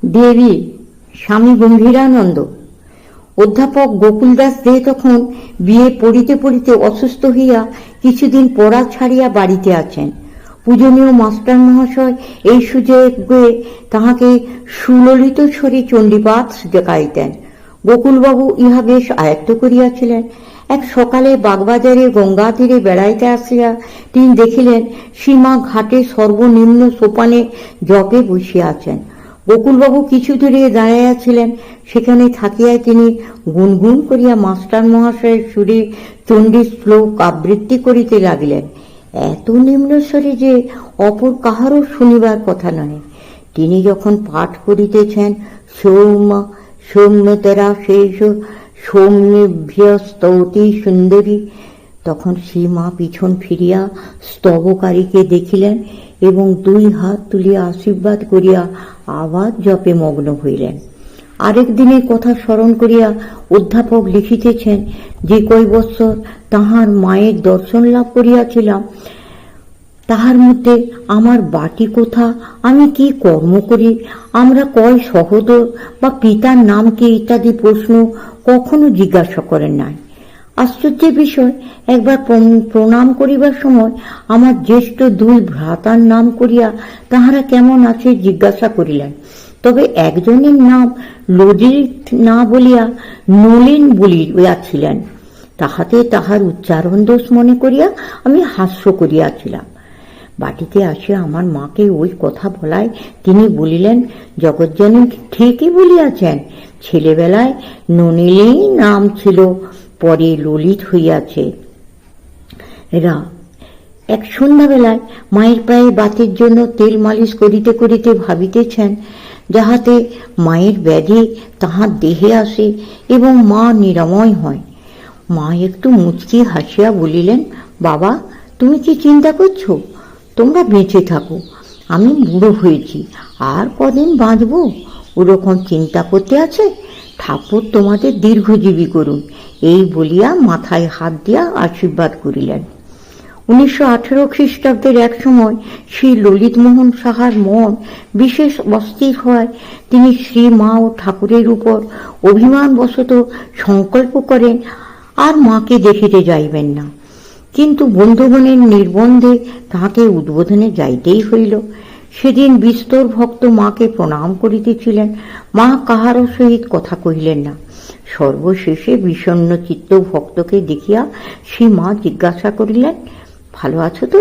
দেবী স্বামী গম্ভীরানন্দ। অধ্যাপক গোকুলদাস দে তখন বিয়ে পড়িতে পড়িতে অসুস্থ হইয়া কিছুদিন পড়া ছাড়িয়া বাড়িতে আছেন। পূজনীয় মাস্টার মহাশয় এই সুযোগে তাহাকে সুললিত স্বরে চণ্ডীপাঠ দেখাইতেন। গোকুলবাবু ইহা বেশ আয়ত্ত করিয়াছিলেন। এক সকালে বাগবাজারে গঙ্গা তীরে বেড়াইতে আসিয়া তিনি দেখিলেন সীমা ঘাটে সর্বনিম্ন সোপানে জপে বসিয়া আছেন। গোকুলবাবু কিছু দূরে দাঁড়াইয়াছিলেন। সেখানে থাকিয়াই তিনি গুনগুন করিয়া মাস্টার মহাশয়ের সুরে চণ্ডী শ্লোক আবৃত্তি করিতে লাগিলেন। এত নিম্নস্বরে যে অপর কাহারও শুনিবার কথা নয়। তিনি যখন পাঠ করিতেছেন সৌম্য সৌম্যতরা শেষ সৌম্যভ্য স্তৌতি সুন্দরী, তখন সীমা পিছন ফিরিয়া স্তবকারীকে দেখিলেন এবং দুই হাত তুলিয়া আশীর্বাদ করিয়া আবার জপে মগ্ন হইলেন। আরেক দিনের কথা স্মরণ করিয়া অধ্যাপক লিখিতেছেন, যে কয় বৎসর তাহার মায়ের দর্শন লাভ করিয়াছিলাম তাহার মধ্যে আমার বাটি কোথা, আমি কি কর্ম করি, আমরা কয় সহোদর বা পিতার নাম কি ইত্যাদি প্রশ্ন কখনো জিজ্ঞাসা করেন নাই। আশ্চর্যের বিষয়, একবার প্রণাম করিবার সময় আমার জ্যেষ্ঠ দুই ভ্রাতার নাম করিয়া তাহারা কেমন আছে জিজ্ঞাসা করিলেন। তবে একজনের নাম ললিত না বলিয়া নলিন বলিয়াছিলেন। তাহাতে তাহার উচ্চারণ দোষ মনে করিয়া আমি হাস্য করিয়াছিলাম। বাটিতে আসিয়া আমার মাকে ওই কথা বলায় তিনি বলিলেন, জগজ্জননী ঠিকই বলিয়াছেন, ছেলেবেলায় নলিনী নাম ছিল, পরে ললিত হইয়াছে। এক সন্ধ্যাবেলায় মায়ের পায়ে বাতের জন্য তেল মালিশ করিতে করিতে ভাবিতেছেন যাহাতে মায়ের ব্যাধি তাহার দেহে আসে এবং মা নিরাময় হয়। মা একটু মুচকি হাসিয়া বলিলেন, বাবা তুমি কি চিন্তা করছো? তোমরা বেঁচে থাকো, আমি বুড়ো হয়েছি, আর কদিন বাঁচব, ওরকম চিন্তা করতে আছে? ঠাকুর তোমাদের দীর্ঘজীবী করুন, এই বলিয়া মাথায় হাত দিয়া আশীর্বাদ করিলেন। 1918 খ্রিস্টাব্দের এক সময় শ্রী ললিতমোহন সাহার মন বিশেষ অস্থির হয়। তিনি শ্রী মা ও ঠাকুরের উপর অভিমানবশত সংকল্প করেন আর মাকে দেখিতে যাইবেন না। কিন্তু বন্ধুগণের নির্বন্ধে তাহাকে উদ্বোধনে যাইতেই হইল। সেদিন বিস্তর ভক্ত মাকে প্রণাম করিতেছিলেন। মা কাহারও সহিত কথা কহিলেন না। সর্বশেষে বিষণ্ণ চিত্ত ভক্তকে দেখিয়া শ্রী মা জিজ্ঞাসা করিলেন, ভালো আছো তো?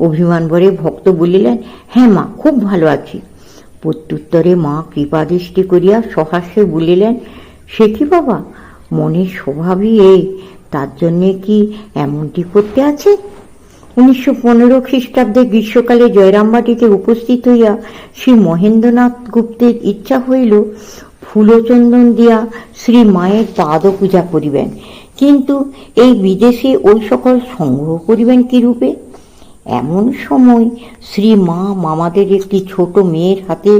অভিমান ভরে ভক্ত বলিলেন, হ্যাঁ মা, খুব ভালো আছি। প্রত্যুত্তরে মা কৃপাদৃষ্টি করিয়া সহাস্যে বলিলেন, সে কি বাবা, মনের স্বভাবই এই, তার জন্যে কি এমনটি করতে আছে? 1915 খ্রিস্টাব্দে গ্রীষ্মকালে জয়রামবাটিতে উপস্থিত হইয়া শ্রী মহেন্দ্রনাথ গুপ্তের ইচ্ছা হইল ফুলচন্দন দিয়া শ্রী মায়ের পাদ পূজা করিবেন, কিন্তু এই বিদেশে ওই সকল সংগ্রহ করিবেন কি রূপে? এমন সময় শ্রী মা মামাদের একটি ছোট মেয়ের হাতে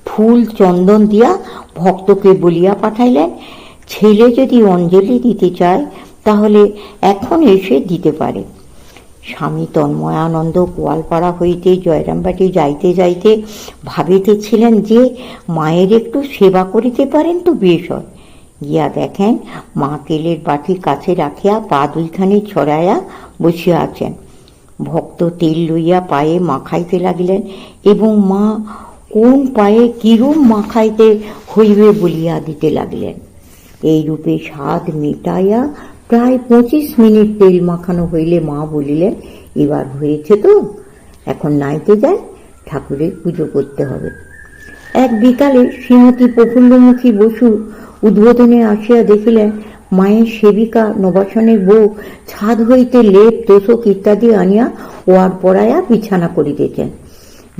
ফুল চন্দন দিয়া ভক্তকে বলিয়া পাঠাইলেন, ছেলে যদি অঞ্জলি দিতে চায় তাহলে এখন এসে দিতে পারে। স্বামী তন্ময়ানন্দ গোয়ালপাড়া হইতে জয়রামবাটি যাইতে যাইতে ভাবিতেছিলেন যে মায়ের একটু সেবা করিতে পারেন তো বেশ হয়। গিয়া দেখেন মা তেলের বাটি কাছে রাখিয়া পা দুইখানি ছড়াইয়া বসিয়া আছেন। ভক্ত তেল লইয়া পায়ে মাখাইতে লাগিলেন এবং মা কোন পায়ে কিরূপ মাখাইতে হইবে বলিয়া দিতে লাগিলেন। এই রূপে স্বাদ মিটাইয়া প্রায় 25 মিনিট তেল মাখানো হইলে মা বলিলেন, এবার হয়েছে তো, এখন নাইতে যায়, ঠাকুরের পুজো করতে হবে। এক বিকালে শ্রীমতী প্রফুল্লমুখী বসু উদ্বোধনে আসিয়া দেখিলেন মায়ের সেবিকা নবাসনের বউ ছাদ হইতে লেপ তোষক ইত্যাদি আনিয়া ওয়ার পড়াইয়া বিছানা করিতেছেন।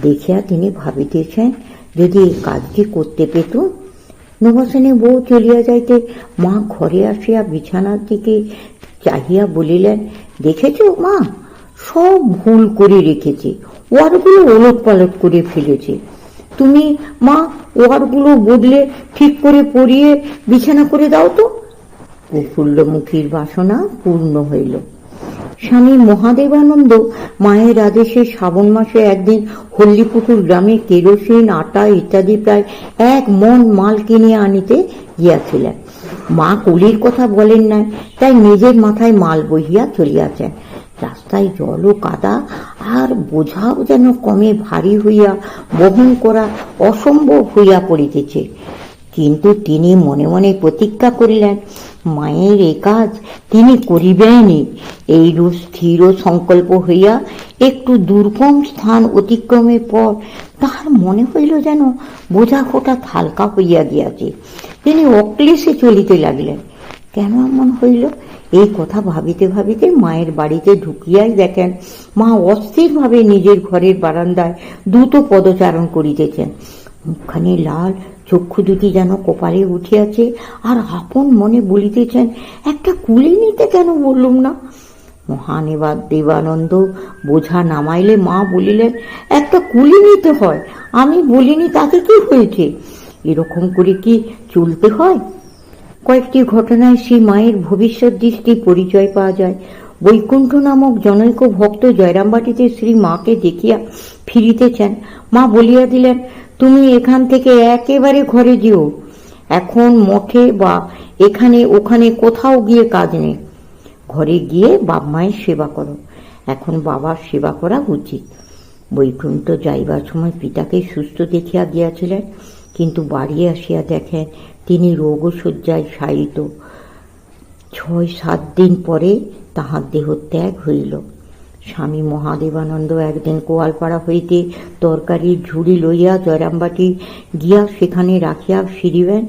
দেখিয়া তিনি ভাবিতেছেন, যদি এই কাজটি করতে পেত। নবাসনে বউ চলিয়া যাইতে মা ঘরে আসিয়া বিছানার দিকে চাহিয়া বলিলেন, দেখেছ মা, সব ভুল করে রেখেছে, ওয়ারগুলো ওলট পালট করে ফেলেছে। তুমি মা ওয়ারগুলো বদলে ঠিক করে পরিয়ে বিছানা করে দাও তো। প্রফুল্লমুখীর বাসনা পূর্ণ হইল। স্বামী মহাদেবানন্দ মায়ের আদেশে শ্রাবণ মাসে একদিন হল্লিপুকুর গ্রামে কেরোসিন, আটা ইত্যাদি প্রায় 1 মণ মাল কিনে আনিতে গিয়াছিলেন। মা কুলির কথা বলেন নাই, তাই নিজের মাথায় মাল বহিয়া চলিয়াছেন। রাস্তায় জল ও কাদা, আর বোঝাও যেন কমে ভারী হইয়া বহন করা অসম্ভব হইয়া পড়িতেছে। কিন্তু তিনি মনে মনে প্রতিজ্ঞা করিলেন, মায়ের এ কাজ তিনি করিবেনই। এইরূপ স্থির সংকল্প হইয়া একটু দুর্গম স্থান অতিক্রমের পর তাহার মনে হইল যেন বোঝা হঠাৎ হালকা হইয়া গিয়াছে। তিনি অক্লেশে চলিতে লাগিলেন। কেন এমন হইল, এই কথা ভাবিতে ভাবিতে মায়ের বাড়িতে ঢুকিয়াই দেখেন মা অস্থিরভাবে নিজের ঘরের বারান্দায় দ্রুত পদচারণ করিতেছেন। মুখখানি লাল, চক্ষু দুটি যেন কপালে উঠিয়াছে, আর আপন মনে বলিতেছেন, একটা কুলি নিতে কেন বললুম না। মহাদেবানন্দ বোঝা নামাইলে মা বলিলেন, একটা কুলি নিতে হয়, আমি বলিনি তাতে কি হয়েছে, এরকম করে কি চলতে হয়? কয়েকটি ঘটনায় শ্রী মায়ের ভবিষ্যৎ দৃষ্টি পরিচয় পাওয়া যায়। বৈকুণ্ঠ নামক জনৈক ভক্ত জয়রামবাটিতে শ্রী মাকে দেখিয়া ফিরিতেছেন। মা বলিয়া দিলেন, তুমি এখান থেকে একেবারে ঘরে যেও, এখন মঠে বা এখানে ওখানে কোথাও গিয়ে কাজ নেই, ঘরে গিয়ে বাপ মায়ের সেবা করো, এখন বাবার সেবা করা উচিত। বৈকুণ্ঠ যাইবার সময় পিতাকে সুস্থ দেখিয়া গিয়াছিলেন, কিন্তু বাড়ি আসিয়া দেখেন তিনি রোগশয্যায় শায়িত। 6-7 দিন পরে তাহার দেহত্যাগ হইল। স্বামী মহাদেবানন্দ একদিন কোয়ালপাড়া হইতে তরকারির ঝুড়ি লইয়া জয়রামবাটি গিয়া সেখানে রাখিয়া ফিরিবেন,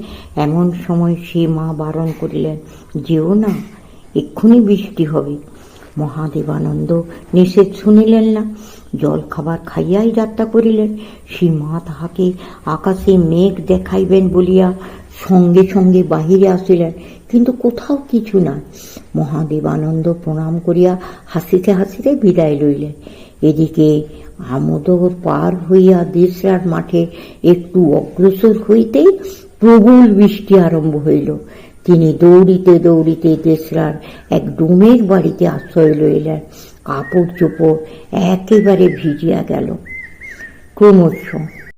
এমন সময় সে মা বারণ করিলেন, যেও না, এক্ষুনি বৃষ্টি হবে। মহাদেবানন্দ নিষেধ শুনিলেন না, জল খাবার খাইয়াই যাত্রা করিলেন। সে মা তাহাকে আকাশে মেঘ দেখাইবেন বলিয়া সঙ্গে সঙ্গে বাহিরে আসিলেন, কিন্তু কোথাও কিছু নাই। মহাদেবানন্দ প্রণাম করিয়া হাসিতে হাসিতে বিদায় লইলেন। এদিকে আমোদর পার হইয়া দেশরার মাঠে একটু অগ্রসর হইতেই প্রবল বৃষ্টি আরম্ভ হইল। তিনি দৌড়িতে দৌড়িতে দেশরার এক ডোমের বাড়িতে আশ্রয় লইলেন। কাপড় চোপড় একেবারে ভিজিয়া গেল। ক্রমশ